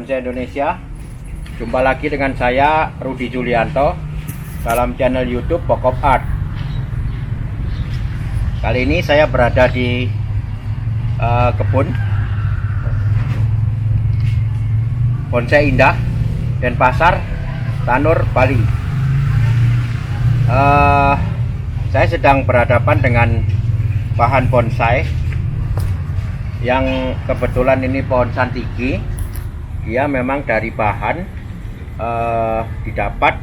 bonsai Indonesia. Jumpa lagi dengan saya Rudi Julianto dalam channel YouTube Pokop Art. Kali ini saya berada di kebun bonsai indah Denpasar, Tanur, Bali. Saya sedang berhadapan dengan bahan bonsai yang kebetulan ini pohon santigi. Dia memang dari bahan didapat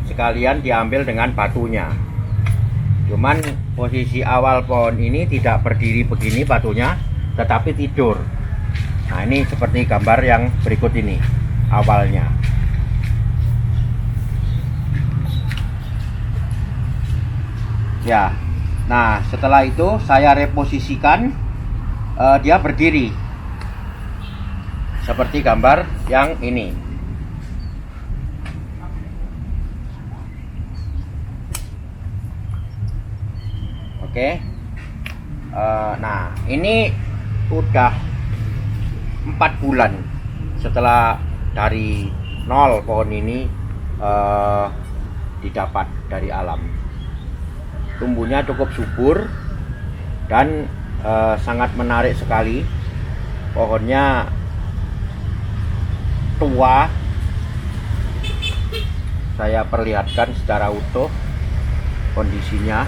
sekalian diambil dengan batunya. Cuman posisi awal pohon ini tidak berdiri begini batunya, tetapi tidur. Nah, ini seperti gambar yang berikut ini awalnya. Ya, nah setelah itu saya reposisikan, dia berdiri seperti gambar yang ini. Oke. Nah, ini udah 4 bulan setelah dari nol pohon ini didapat dari alam. Tumbuhnya cukup subur dan sangat menarik sekali. Pohonnya tua. Saya perlihatkan secara utuh kondisinya.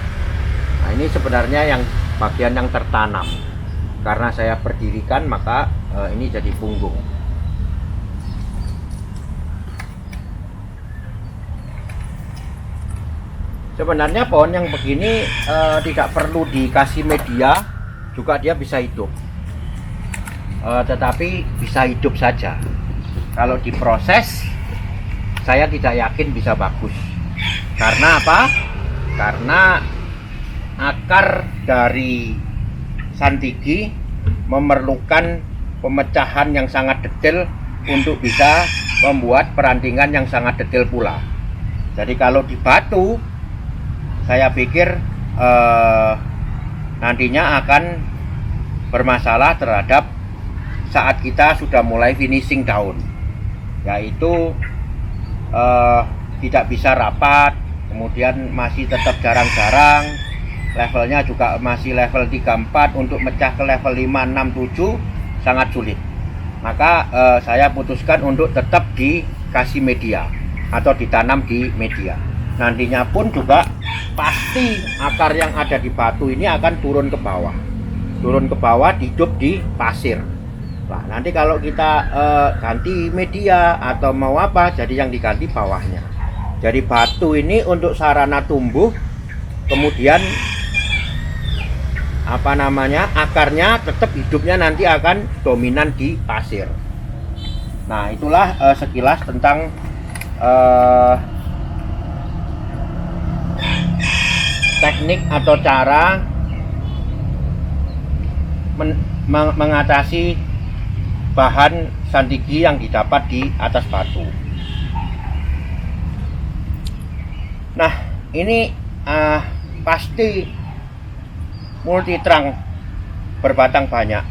Nah, ini sebenarnya yang bagian yang tertanam. Karena saya berdirikan, maka ini jadi punggung. Sebenarnya pohon yang begini tidak perlu dikasih media, juga dia bisa hidup. Tetapi bisa hidup saja. Kalau diproses, saya tidak yakin bisa bagus. Karena apa? Karena akar dari santigi memerlukan pemecahan yang sangat detail untuk bisa membuat perantingan yang sangat detail pula. Jadi kalau di batu, saya pikir nantinya akan bermasalah terhadap saat kita sudah mulai finishing daun, yaitu tidak bisa rapat, kemudian masih tetap jarang-jarang, levelnya juga masih level 3-4, untuk mecah ke level 5, 6, 7 sangat sulit. Maka saya putuskan untuk tetap dikasih media atau ditanam di media. Nantinya pun juga pasti akar yang ada di batu ini akan turun ke bawah. Turun ke bawah, hidup di pasir. Nah, nanti kalau kita ganti media atau mau apa, jadi yang diganti bawahnya. Jadi batu ini untuk sarana tumbuh, kemudian akarnya tetap hidupnya nanti akan dominan di pasir. Nah, itulah sekilas tentang teknik atau cara mengatasi bahan santigi yang didapat di atas batu. Nah, ini pasti multitrang berbatang banyak,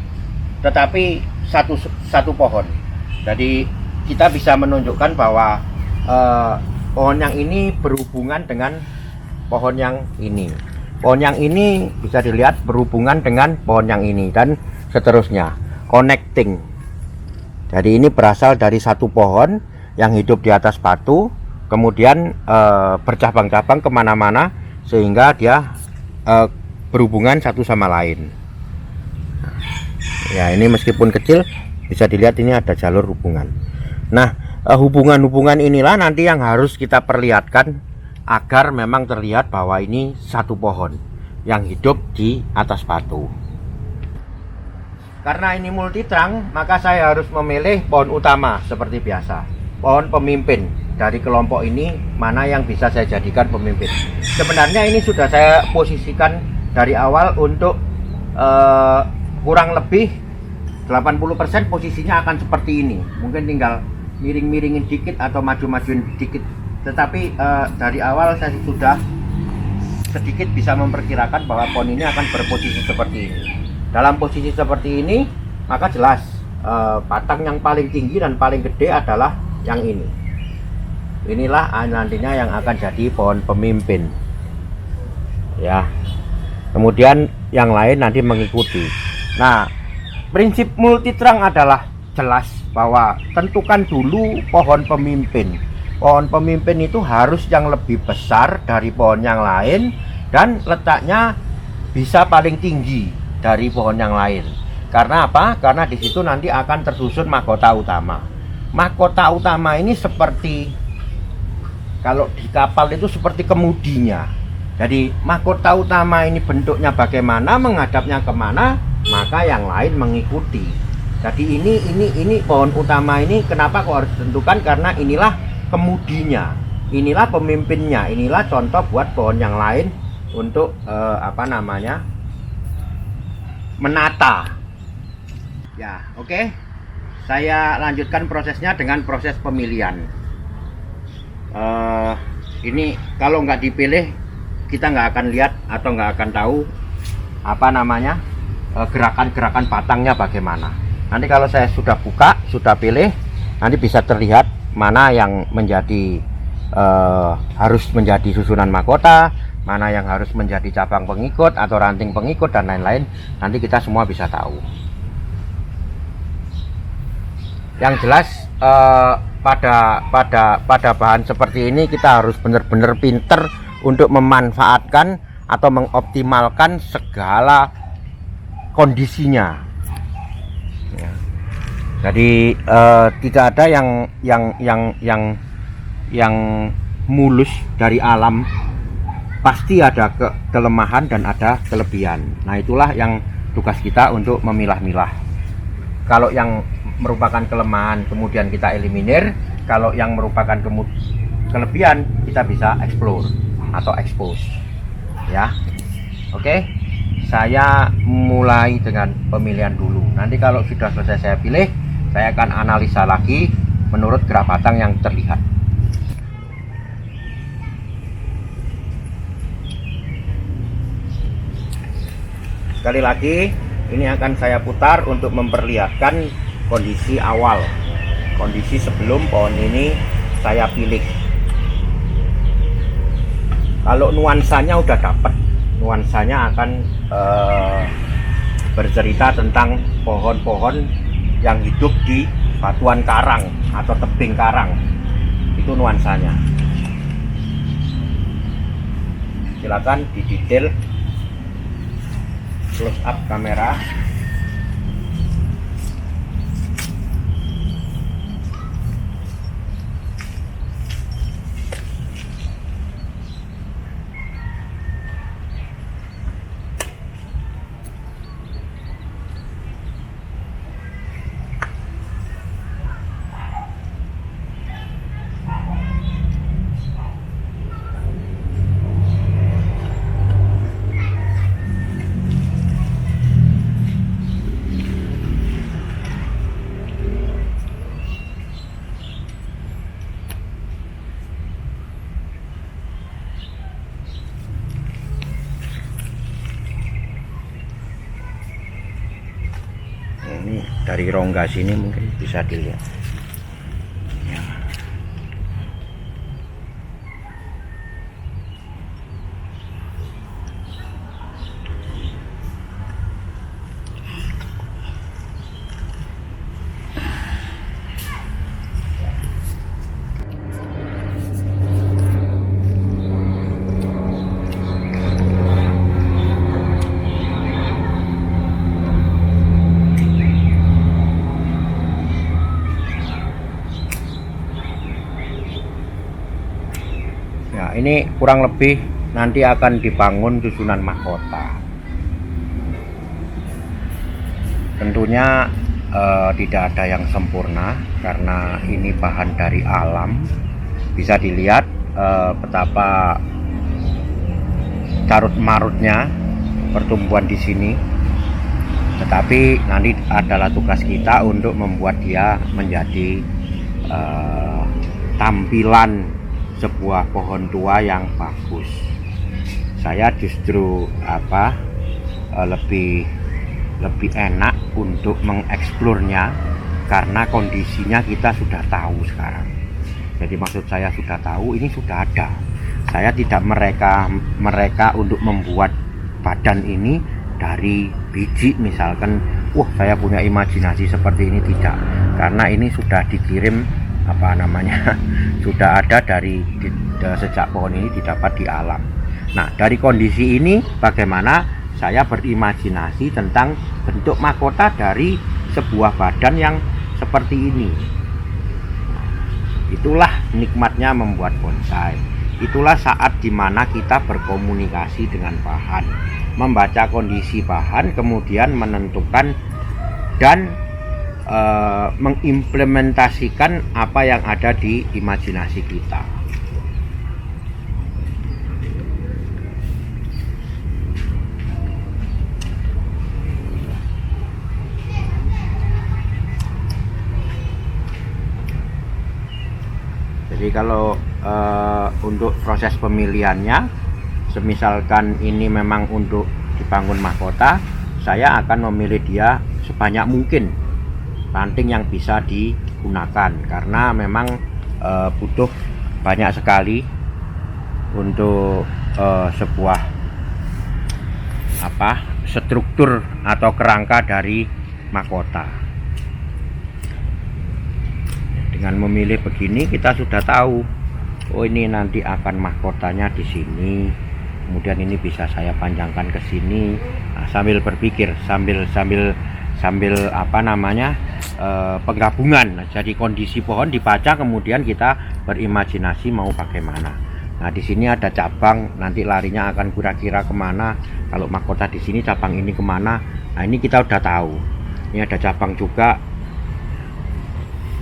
tetapi satu pohon. Jadi kita bisa menunjukkan bahwa pohon yang ini berhubungan dengan pohon yang ini. Pohon yang ini bisa dilihat berhubungan dengan pohon yang ini dan seterusnya, connecting. Jadi ini berasal dari satu pohon yang hidup di atas batu, kemudian bercabang-cabang kemana-mana sehingga dia berhubungan satu sama lain. Ya, ini meskipun kecil bisa dilihat ini ada jalur hubungan. Nah, hubungan-hubungan inilah nanti yang harus kita perlihatkan agar memang terlihat bahwa ini satu pohon yang hidup di atas batu. Karena ini multitrang, maka saya harus memilih pohon utama seperti biasa. Pohon pemimpin dari kelompok ini, mana yang bisa saya jadikan pemimpin. Sebenarnya ini sudah saya posisikan dari awal untuk kurang lebih 80% posisinya akan seperti ini. Mungkin tinggal miring-miringin dikit atau maju-majuin dikit. Tetapi dari awal saya sudah sedikit bisa memperkirakan bahwa pohon ini akan berposisi seperti ini. Dalam posisi seperti ini, maka jelas batang yang paling tinggi dan paling gede adalah yang ini. Inilah nantinya yang akan jadi pohon pemimpin ya. Kemudian yang lain nanti mengikuti. Nah, prinsip multitrang adalah jelas bahwa tentukan dulu pohon pemimpin. Pohon pemimpin itu harus yang lebih besar dari pohon yang lain dan letaknya bisa paling tinggi dari pohon yang lain. Karena apa? Karena di situ nanti akan tersusun mahkota utama. Mahkota utama ini seperti, kalau di kapal itu seperti kemudinya. Jadi mahkota utama ini bentuknya bagaimana, menghadapnya kemana, maka yang lain mengikuti. Jadi ini pohon utama ini kenapa kok harus ditentukan? Karena inilah kemudinya, inilah pemimpinnya, inilah contoh buat pohon yang lain untuk menata. Ya, oke. Saya lanjutkan prosesnya dengan proses pemilihan. Ini kalau nggak dipilih, kita nggak akan lihat atau nggak akan tahu gerakan-gerakan batangnya bagaimana. Nanti kalau saya sudah buka, sudah pilih, nanti bisa terlihat mana yang menjadi harus menjadi susunan mahkota, mana yang harus menjadi cabang pengikut atau ranting pengikut dan lain-lain. Nanti kita semua bisa tahu. Yang jelas pada bahan seperti ini kita harus benar-benar pinter untuk memanfaatkan atau mengoptimalkan segala kondisinya ya. Jadi tidak ada yang mulus dari alam, pasti ada kelemahan dan ada kelebihan. Nah, itulah yang tugas kita untuk memilah-milah. Kalau yang merupakan kelemahan kemudian kita eliminir, kalau yang merupakan kelebihan kita bisa explore atau expose ya. Oke, saya mulai dengan pemilihan dulu. Nanti kalau sudah selesai saya pilih, saya akan analisa lagi menurut gerak batang yang terlihat. Sekali lagi, ini akan saya putar untuk memperlihatkan kondisi awal, kondisi sebelum pohon ini saya pilih. Kalau nuansanya udah dapat, nuansanya akan bercerita tentang pohon-pohon yang hidup di batuan karang atau tebing karang. Itu nuansanya. Silakan didetail close up kamera. Ini dari rongga sini mungkin bisa dilihat ya. Ya, ini kurang lebih nanti akan dibangun susunan mahkota. Tentunya tidak ada yang sempurna karena ini bahan dari alam. Bisa dilihat betapa carut marutnya pertumbuhan di sini. Tetapi nanti adalah tugas kita untuk membuat dia menjadi tampilan sebuah pohon tua yang bagus. Saya justru lebih enak untuk mengeksplornya karena kondisinya kita sudah tahu sekarang. Jadi maksud saya sudah tahu, ini sudah ada. Saya tidak mereka untuk membuat badan ini dari biji misalkan, wah saya punya imajinasi seperti ini, tidak. Karena ini sudah dikirim sudah ada dari sejak pohon ini didapat di alam. Nah, dari kondisi ini bagaimana saya berimajinasi tentang bentuk mahkota dari sebuah badan yang seperti ini. Itulah nikmatnya membuat bonsai. Itulah saat dimana kita berkomunikasi dengan bahan, membaca kondisi bahan, kemudian menentukan dan mengimplementasikan apa yang ada di imajinasi kita. Jadi kalau untuk proses pemilihannya, semisalkan ini memang untuk dibangun mahkota, saya akan memilih dia sebanyak mungkin ranting yang bisa digunakan, karena memang butuh banyak sekali untuk sebuah struktur atau kerangka dari mahkota. Dengan memilih begini kita sudah tahu, oh ini nanti akan mahkotanya di sini, kemudian ini bisa saya panjangkan ke sini. Nah, sambil berpikir, sambil penggabungan. Nah, jadi kondisi pohon dibaca, kemudian kita berimajinasi mau bagaimana. Nah, di sini ada cabang, nanti larinya akan kira-kira kemana. Kalau mahkota di sini, cabang ini kemana. Nah, ini kita udah tahu. Ini ada cabang juga.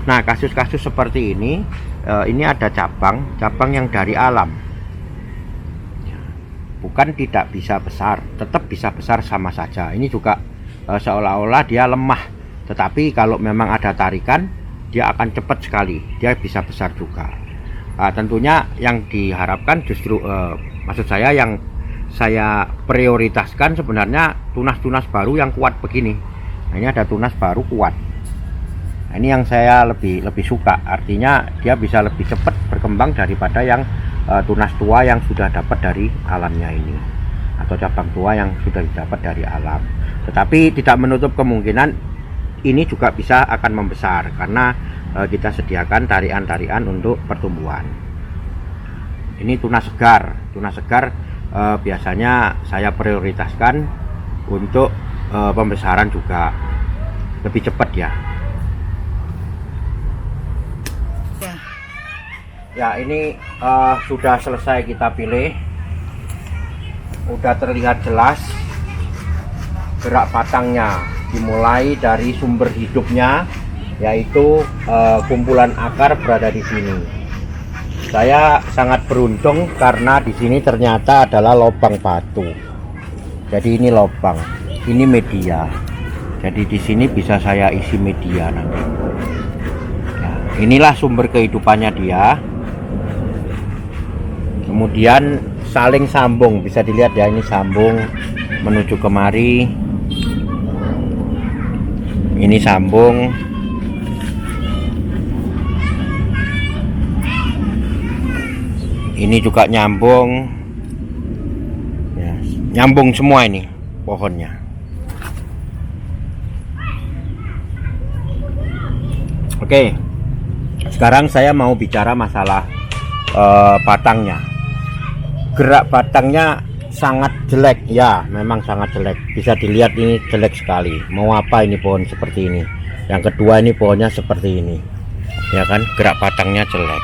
Nah, kasus-kasus seperti ini ada cabang yang dari alam. Bukan tidak bisa besar, tetap bisa besar sama saja. Ini juga seolah-olah dia lemah, tetapi kalau memang ada tarikan, dia akan cepat sekali, dia bisa besar juga. Tentunya yang diharapkan justru maksud saya yang saya prioritaskan sebenarnya tunas-tunas baru yang kuat begini. Nah, ini ada tunas baru kuat. Nah, ini yang saya lebih suka, artinya dia bisa lebih cepat berkembang daripada yang tunas tua yang sudah dapat dari alamnya ini, atau cabang tua yang sudah didapat dari alam. Tetapi tidak menutup kemungkinan ini juga bisa akan membesar karena kita sediakan tarian-tarian untuk pertumbuhan. Ini tunas segar. Tunas segar biasanya saya prioritaskan untuk pembesaran juga lebih cepat ya. Ya, ini sudah selesai kita pilih, udah terlihat jelas gerak batangnya, dimulai dari sumber hidupnya, yaitu kumpulan akar berada di sini. Saya sangat beruntung karena di sini ternyata adalah lubang batu. Jadi ini lubang, ini media. Jadi di sini bisa saya isi media nanti. Ya, inilah sumber kehidupannya dia. Kemudian saling sambung, bisa dilihat ya, ini sambung menuju kemari, ini sambung, ini juga nyambung ya, nyambung semua ini pohonnya. Oke, sekarang saya mau bicara masalah batangnya. Gerak batangnya sangat jelek ya, memang sangat jelek, bisa dilihat ini jelek sekali. Mau apa ini pohon seperti ini. Yang kedua, ini pohonnya seperti ini ya kan, gerak batangnya jelek.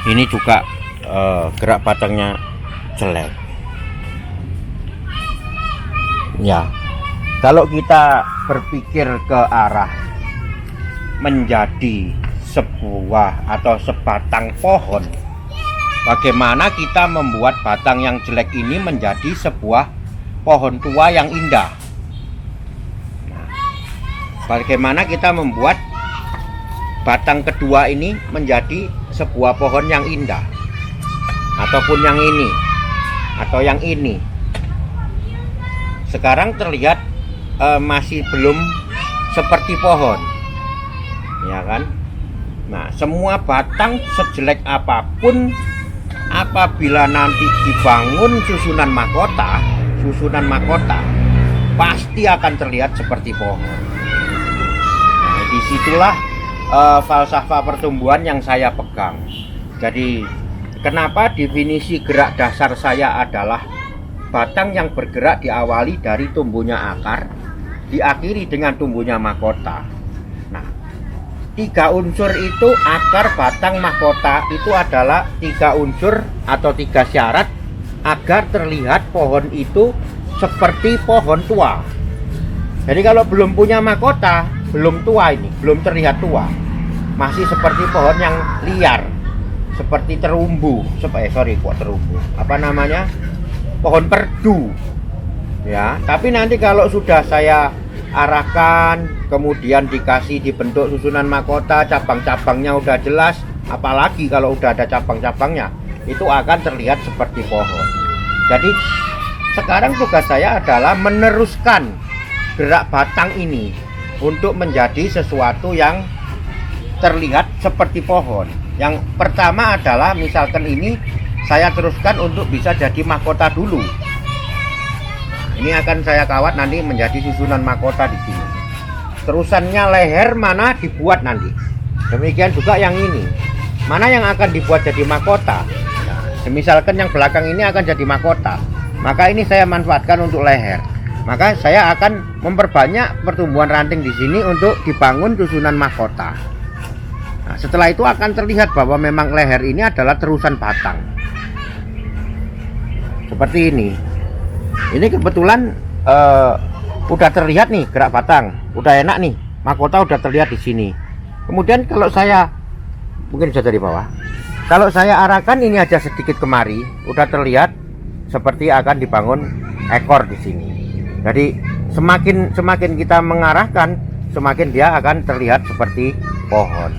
Ini juga gerak batangnya jelek ya. Kalau kita berpikir ke arah menjadi sebuah atau sebatang pohon, bagaimana kita membuat batang yang jelek ini menjadi sebuah pohon tua yang indah? Nah, bagaimana kita membuat batang kedua ini menjadi sebuah pohon yang indah? Ataupun yang ini, atau yang ini. Sekarang terlihat masih belum seperti pohon. ya kan. Nah, semua batang sejelek apapun, apabila nanti dibangun susunan mahkota pasti akan terlihat seperti pohon. Nah, disitulah falsafah pertumbuhan yang saya pegang. Jadi kenapa definisi gerak dasar saya adalah batang yang bergerak diawali dari tumbuhnya akar, diakhiri dengan tumbuhnya mahkota. Nah, 3 unsur itu, akar, batang, mahkota, itu adalah 3 unsur atau 3 syarat agar terlihat pohon itu seperti pohon tua. Jadi kalau belum punya mahkota, belum tua, ini belum terlihat tua, masih seperti pohon yang liar, seperti terumbu, pohon perdu ya. Tapi nanti kalau sudah saya arahkan, kemudian dibentuk susunan mahkota, cabang-cabangnya udah jelas, apalagi kalau udah ada cabang-cabangnya, itu akan terlihat seperti pohon. Jadi sekarang tugas saya adalah meneruskan gerak batang ini untuk menjadi sesuatu yang terlihat seperti pohon. Yang pertama adalah misalkan ini saya teruskan untuk bisa jadi mahkota dulu. Ini akan saya kawat nanti menjadi susunan mahkota di sini. Terusannya leher mana dibuat nanti. Demikian juga yang ini. Mana yang akan dibuat jadi mahkota? Nah, misalkan yang belakang ini akan jadi mahkota, maka ini saya manfaatkan untuk leher. Maka saya akan memperbanyak pertumbuhan ranting di sini untuk dibangun susunan mahkota. Nah, setelah itu akan terlihat bahwa memang leher ini adalah terusan batang. Seperti ini. Ini kebetulan udah terlihat nih gerak batang, udah enak nih, mahkota udah terlihat di sini. Kemudian kalau saya mungkin bisa dari bawah, kalau saya arahkan ini aja sedikit kemari, udah terlihat seperti akan dibangun ekor di sini. Jadi semakin kita mengarahkan, semakin dia akan terlihat seperti pohon.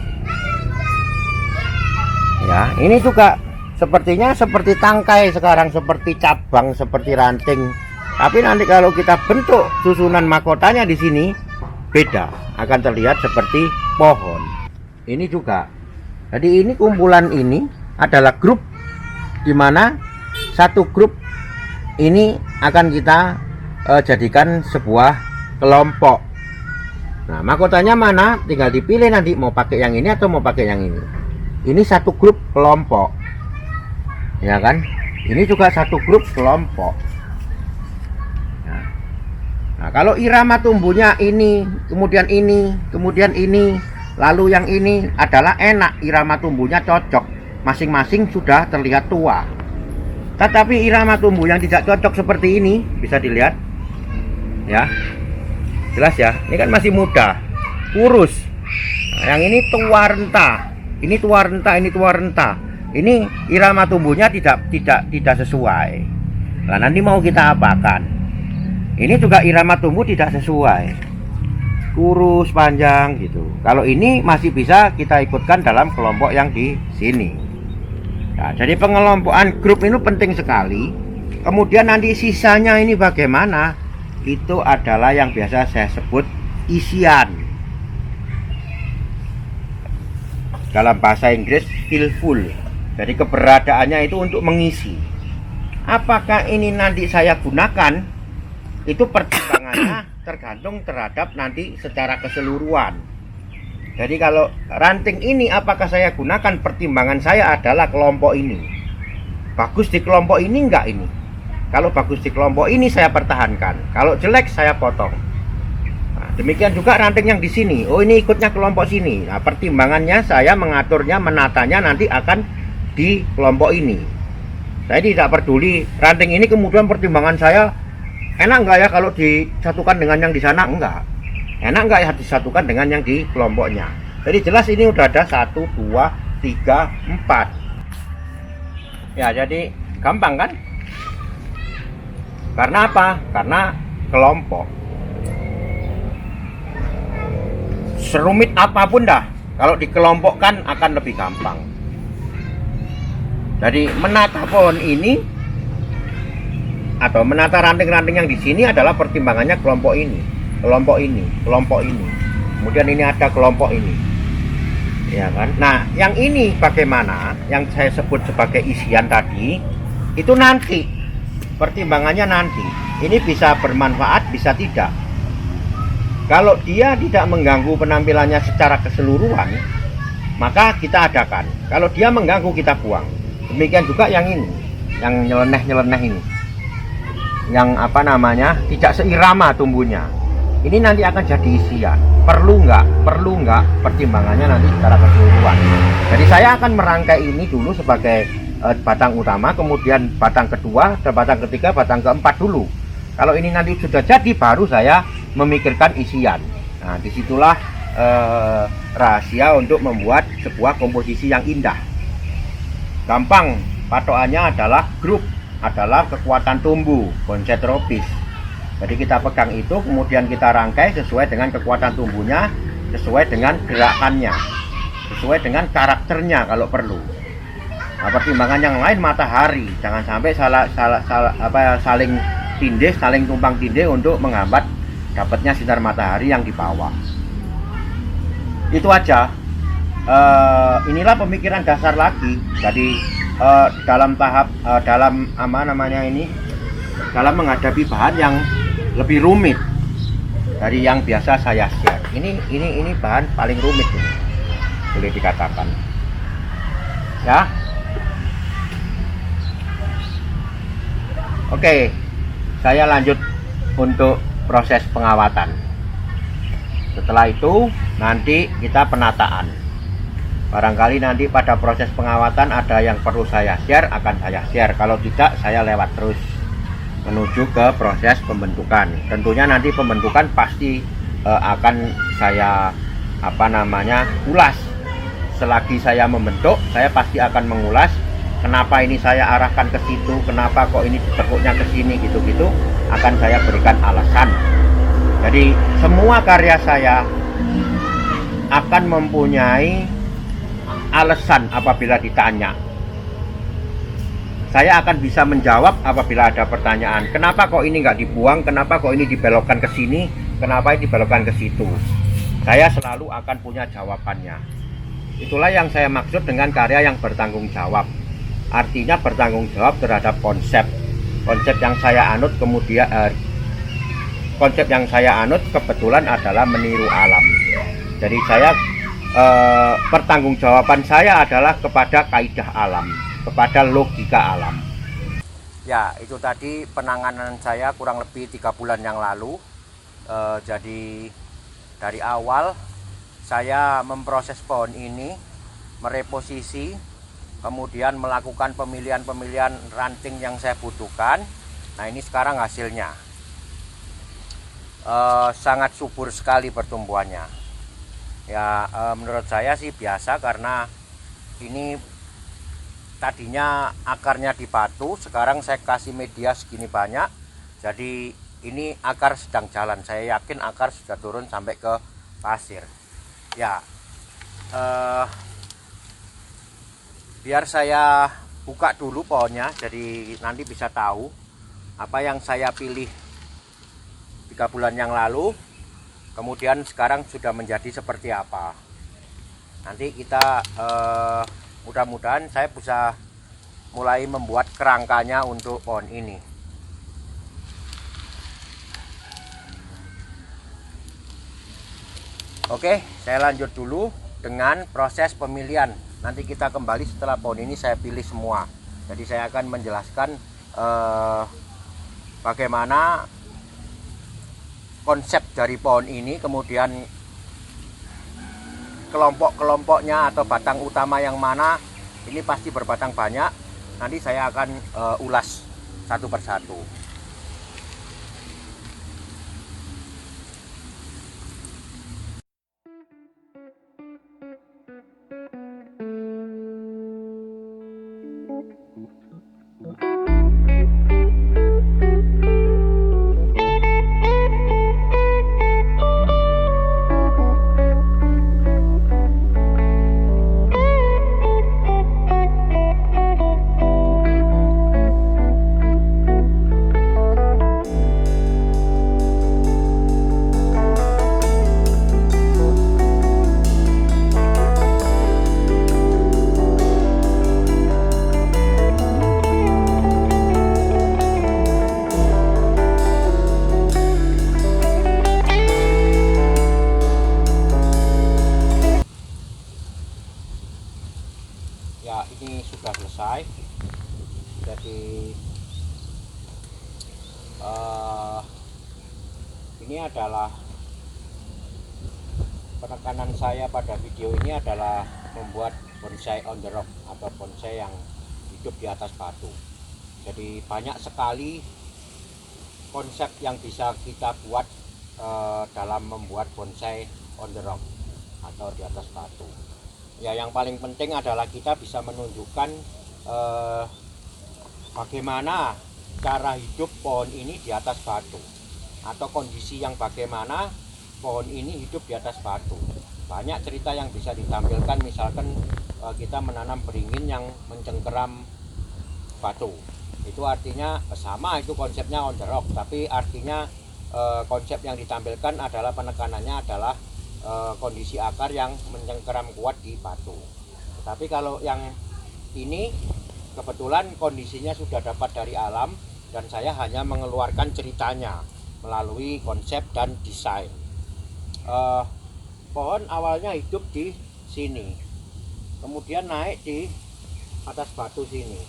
Ya, ini juga sepertinya seperti tangkai sekarang, seperti cabang, seperti ranting. Tapi nanti kalau kita bentuk susunan mahkotanya di sini beda, akan terlihat seperti pohon. Ini juga. Jadi ini kumpulan ini adalah grup, di mana satu grup ini akan kita jadikan sebuah kelompok. Nah, mahkotanya mana? Tinggal dipilih nanti mau pakai yang ini atau mau pakai yang ini. Ini satu grup kelompok. Ya kan? Ini juga satu grup kelompok. Nah, kalau irama tumbuhnya ini, kemudian ini, kemudian ini, lalu yang ini adalah enak, irama tumbuhnya cocok, masing-masing sudah terlihat tua. Tetapi irama tumbuh yang tidak cocok seperti ini bisa dilihat, ya, jelas ya. Ini kan masih muda, kurus. Nah, yang ini tua renta, ini tua renta, ini tua renta. Ini irama tumbuhnya tidak sesuai. Nah, nanti mau kita apakan? Ini juga irama tumbuh tidak sesuai, kurus panjang gitu. Kalau ini masih bisa kita ikutkan dalam kelompok yang di sini. Nah, jadi pengelompokan grup ini penting sekali. Kemudian nanti sisanya ini bagaimana? Itu adalah yang biasa saya sebut isian. Dalam bahasa Inggris fillful. Jadi keberadaannya itu untuk mengisi. Apakah ini nanti saya gunakan? Itu pertimbangannya tergantung terhadap nanti secara keseluruhan. Jadi kalau ranting ini apakah saya gunakan, pertimbangan saya adalah kelompok ini. Bagus di kelompok ini enggak ini? Kalau bagus di kelompok ini saya pertahankan. Kalau jelek saya potong. Nah, demikian juga ranting yang di sini. Oh, ini ikutnya kelompok sini. Nah, pertimbangannya saya mengaturnya, menatanya nanti akan di kelompok ini. Saya tidak peduli ranting ini kemudian pertimbangan saya enak enggak ya kalau disatukan dengan yang di sana? Enggak. Enak enggak ya disatukan dengan yang di kelompoknya? Jadi jelas ini udah ada 1, 2, 3, 4. Ya, jadi gampang kan? Karena apa? Karena kelompok. Serumit apapun dah, kalau dikelompokkan akan lebih gampang. Jadi menata pohon ini atau menata ranting-ranting yang di sini adalah pertimbangannya kelompok ini, kelompok ini, kelompok ini. Kemudian ini ada kelompok ini. ya kan. Nah, yang ini bagaimana? Yang saya sebut sebagai isian tadi itu nanti pertimbangannya nanti. Ini bisa bermanfaat, bisa tidak. Kalau dia tidak mengganggu penampilannya secara keseluruhan, maka kita adakan. Kalau dia mengganggu, kita buang. Demikian juga yang ini, yang nyeleneh ini, yang apa namanya, tidak seirama tumbuhnya. Ini nanti akan jadi isian. Perlu nggak pertimbangannya nanti secara keseluruhan. Jadi saya akan merangkai ini dulu sebagai batang utama, kemudian batang kedua, dan batang ketiga, batang keempat dulu. Kalau ini nanti sudah jadi, baru saya memikirkan isian. Nah, disitulah rahasia untuk membuat sebuah komposisi yang indah. Gampang, patokannya adalah grup, adalah kekuatan tumbuh, konsep tropis. Jadi kita pegang itu, kemudian kita rangkai sesuai dengan kekuatan tumbuhnya, sesuai dengan gerakannya, sesuai dengan karakternya kalau perlu. Nah, pertimbangan yang lain matahari, jangan sampai saling tindih, saling tumpang tindih untuk menghambat dapatnya sinar matahari yang di bawah. Itu aja. Inilah pemikiran dasar lagi. Jadi dalam tahap dalam menghadapi bahan yang lebih rumit dari yang biasa saya share. Ini bahan paling rumit ini, boleh dikatakan. Ya. Oke, saya lanjut untuk proses pengawatan. Setelah itu nanti kita penataan. Barangkali nanti pada proses pengawatan ada yang perlu saya share, akan saya share. Kalau tidak, saya lewat terus menuju ke proses pembentukan. Tentunya nanti pembentukan pasti akan saya ulas. Selagi saya membentuk, saya pasti akan mengulas kenapa ini saya arahkan ke situ, kenapa kok ini ditekuknya ke sini, gitu-gitu akan saya berikan alasan. Jadi semua karya saya akan mempunyai alasan apabila ditanya. Saya akan bisa menjawab apabila ada pertanyaan. Kenapa kok ini nggak dibuang? Kenapa kok ini dibelokkan ke sini? Kenapa ini dibelokkan ke situ? Saya selalu akan punya jawabannya. Itulah yang saya maksud dengan karya yang bertanggung jawab. Artinya bertanggung jawab terhadap konsep. Konsep yang saya anut kebetulan adalah meniru alam. Jadi saya pertanggungjawaban saya adalah kepada kaidah alam, kepada logika alam. Ya, itu tadi penanganan saya kurang lebih 3 bulan yang lalu. Jadi dari awal saya memproses pohon ini, mereposisi, kemudian melakukan pemilihan ranting yang saya butuhkan. Nah, ini sekarang hasilnya. Sangat subur sekali pertumbuhannya. Ya, menurut saya sih biasa, karena ini tadinya akarnya di batu, sekarang saya kasih media segini banyak. Jadi ini akar sedang jalan. Saya yakin akar sudah turun sampai ke pasir. Ya, biar saya buka dulu pohonnya, jadi nanti bisa tahu apa yang saya pilih 3 bulan yang lalu, kemudian sekarang sudah menjadi seperti apa. Nanti kita mudah-mudahan saya bisa mulai membuat kerangkanya untuk pohon ini. Oke, saya lanjut dulu dengan proses pemilihan. Nanti kita kembali setelah pohon ini saya pilih semua. Jadi saya akan menjelaskan bagaimana konsep dari pohon ini, kemudian kelompok-kelompoknya atau batang utama yang mana. Ini pasti berbatang banyak. Nanti saya akan ulas satu persatu. Jadi ini adalah penekanan saya pada video ini adalah membuat bonsai on the rock atau bonsai yang hidup di atas batu. Jadi banyak sekali konsep yang bisa kita buat dalam membuat bonsai on the rock atau di atas batu. Ya, yang paling penting adalah kita bisa menunjukkan bagaimana cara hidup pohon ini di atas batu, atau kondisi yang bagaimana pohon ini hidup di atas batu. Banyak cerita yang bisa ditampilkan, misalkan kita menanam beringin yang mencengkeram batu. Itu artinya sama, itu konsepnya on the rock, tapi artinya konsep yang ditampilkan adalah penekanannya adalah kondisi akar yang mencengkeram kuat di batu. Tapi kalau yang ini kebetulan kondisinya sudah dapat dari alam dan saya hanya mengeluarkan ceritanya melalui konsep dan desain. Pohon awalnya hidup di sini, kemudian naik di atas batu sini.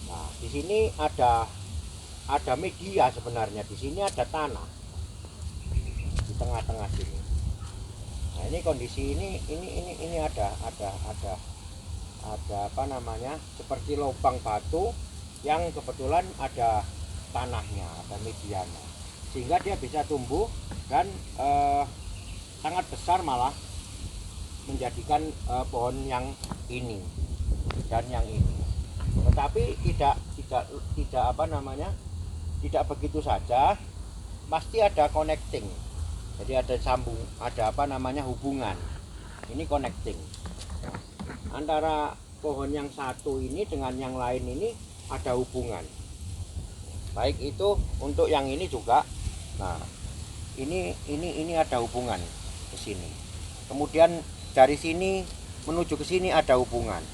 Nah, di sini ada media sebenarnya. Di sini ada tanah di tengah-tengah sini. Nah, ini kondisi ini ada apa namanya, seperti lubang batu yang kebetulan ada tanahnya, ada medianya, sehingga dia bisa tumbuh dan sangat besar, malah menjadikan pohon yang ini dan yang ini. Tetapi tidak apa namanya, tidak begitu saja, pasti ada connecting. Jadi ada sambung, ada apa namanya, hubungan. Ini connecting antara pohon yang satu ini dengan yang lain, ini ada hubungan. Baik itu untuk yang ini juga. Nah, ini ada hubungan ke sini. Kemudian dari sini menuju ke sini ada hubungan.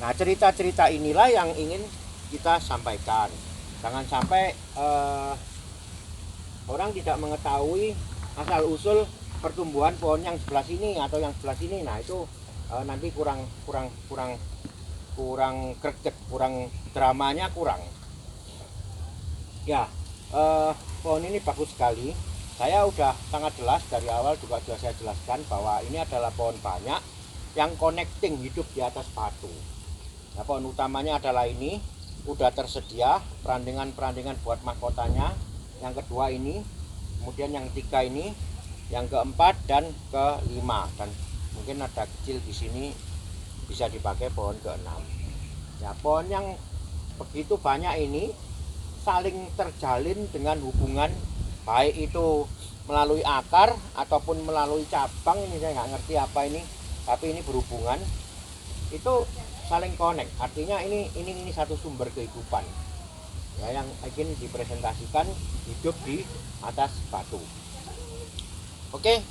Nah, cerita-cerita inilah yang ingin kita sampaikan. Jangan sampai orang tidak mengetahui asal-usul pertumbuhan pohon yang sebelah sini atau yang sebelah sini. Nah, itu nanti kurang greget, kurang dramanya kurang. Ya, pohon ini bagus sekali. Saya udah sangat jelas dari awal, juga sudah saya jelaskan bahwa ini adalah pohon banyak yang connecting, hidup di atas batu. Nah, pohon utamanya adalah ini, udah tersedia perandingan-perandingan buat mahkotanya. Yang kedua ini, kemudian yang ketiga ini, yang keempat dan kelima, dan mungkin ada kecil di sini bisa dipakai pohon keenam. Ya, pohon yang begitu banyak ini saling terjalin dengan hubungan, baik itu melalui akar ataupun melalui cabang. Ini saya nggak ngerti apa ini, tapi ini berhubungan, itu saling connect. Artinya ini satu sumber kehidupan ya, yang ingin dipresentasikan hidup di atas batu. Oke,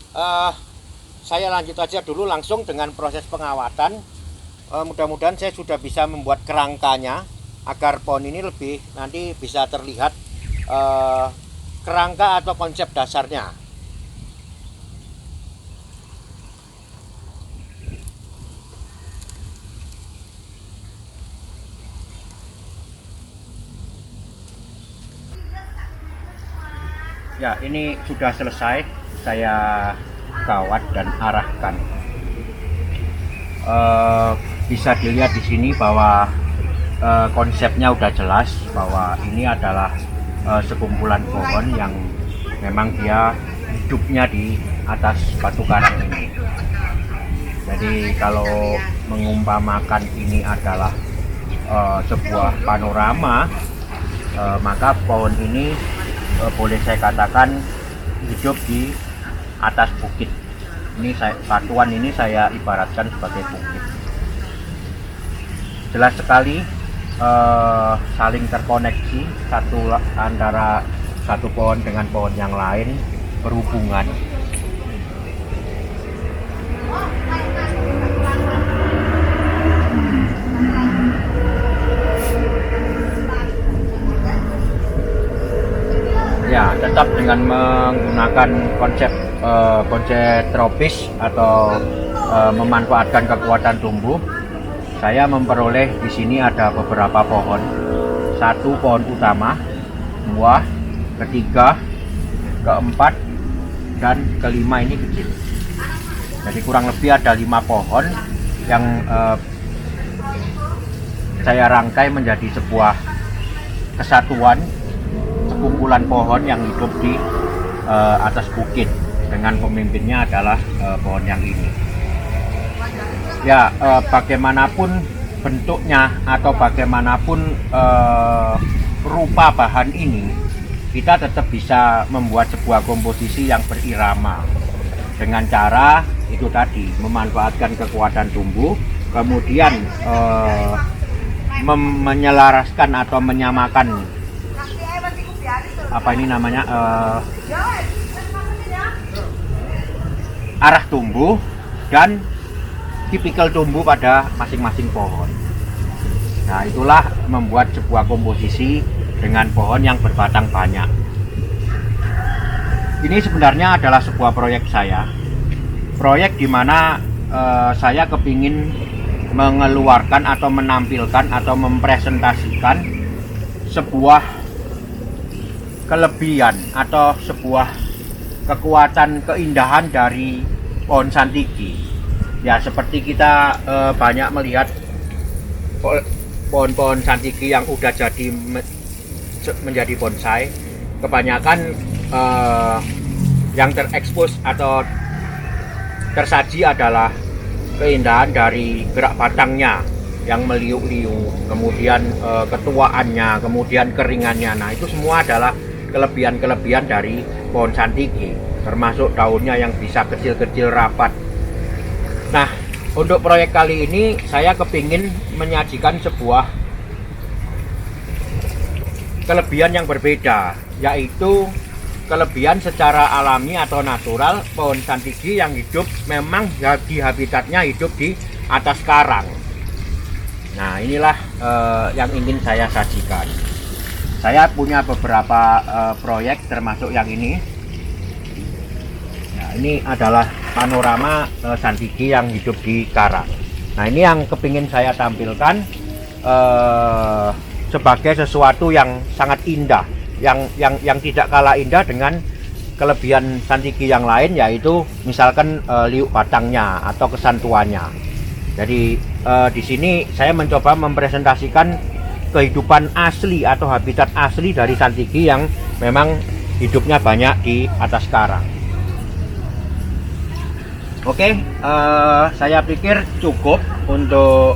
saya lanjut aja dulu langsung dengan proses pengawatan. Mudah-mudahan saya sudah bisa membuat kerangkanya agar pohon ini lebih nanti bisa terlihat kerangka atau konsep dasarnya. Ya, ini sudah selesai saya kawat dan arahkan. Bisa dilihat di sini bahwa konsepnya udah jelas bahwa ini adalah sekumpulan pohon yang memang dia hidupnya di atas batu karang ini. Jadi kalau mengumpamakan ini adalah sebuah panorama, maka pohon ini boleh saya katakan hidup di atas bukit. Ini satuan ini saya ibaratkan sebagai bukit. Jelas sekali saling terkoneksi antara satu pohon dengan pohon yang lain, berhubungan. Ya, tetap dengan menggunakan konsep tropis atau memanfaatkan kekuatan tumbuh. saya memperoleh di sini ada beberapa pohon. Satu pohon utama, dua, ketiga, keempat, dan kelima ini kecil. Jadi kurang lebih ada 5 pohon yang saya rangkai menjadi sebuah kesatuan, sekumpulan pohon yang hidup di atas bukit, dengan pemimpinnya adalah pohon yang ini. Ya, bagaimanapun bentuknya atau bagaimanapun rupa bahan ini, kita tetap bisa membuat sebuah komposisi yang berirama dengan cara itu tadi, memanfaatkan kekuatan tumbuh, kemudian menyelaraskan atau menyamakan apa ini namanya arah tumbuh dan tipikal tumbuh pada masing-masing pohon. Nah, itulah membuat sebuah komposisi dengan pohon yang berbatang banyak. Ini sebenarnya adalah sebuah proyek saya. Proyek di mana saya kepingin mengeluarkan atau menampilkan atau mempresentasikan sebuah kelebihan atau sebuah kekuatan keindahan dari pohon santiki. Ya, seperti kita banyak melihat pohon-pohon santiki yang udah jadi menjadi bonsai, kebanyakan yang terekspos atau tersaji adalah keindahan dari gerak batangnya yang meliuk-liuk, kemudian ketuaannya, kemudian keringannya. Nah, itu semua adalah kelebihan-kelebihan dari pohon santiki, termasuk daunnya yang bisa kecil-kecil rapat. Nah, untuk proyek kali ini saya kepingin menyajikan sebuah kelebihan yang berbeda, yaitu kelebihan secara alami atau natural pohon santiki yang hidup memang di habitatnya hidup di atas karang. Nah, inilah yang ingin saya sajikan. Saya punya beberapa proyek termasuk yang ini. Nah, ini adalah panorama santiki yang hidup di karang. Nah, ini yang kepingin saya tampilkan sebagai sesuatu yang sangat indah, yang tidak kalah indah dengan kelebihan santiki yang lain, yaitu misalkan liuk batangnya atau kesantuannya. Jadi di sini saya mencoba mempresentasikan kehidupan asli atau habitat asli dari santiki yang memang hidupnya banyak di atas karang. Oke, saya pikir cukup untuk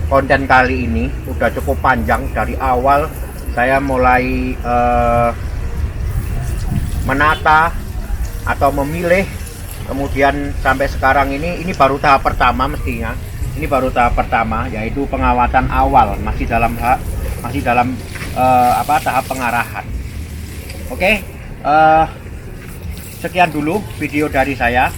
konten kali ini. Udah cukup panjang dari awal saya mulai menata atau memilih, kemudian sampai sekarang ini baru tahap pertama mestinya. Ini baru tahap pertama, yaitu pengawatan awal, masih dalam tahap pengarahan. Oke, sekian dulu video dari saya.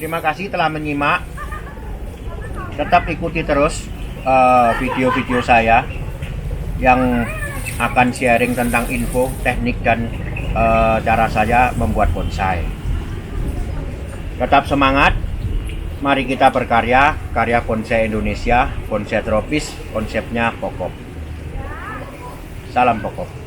Terima kasih telah menyimak. Tetap ikuti terus video-video saya yang akan sharing tentang info, teknik, dan cara saya membuat bonsai. Tetap semangat. Mari kita berkarya, karya bonsai Indonesia, bonsai tropis, konsepnya pokok. Salam pokok.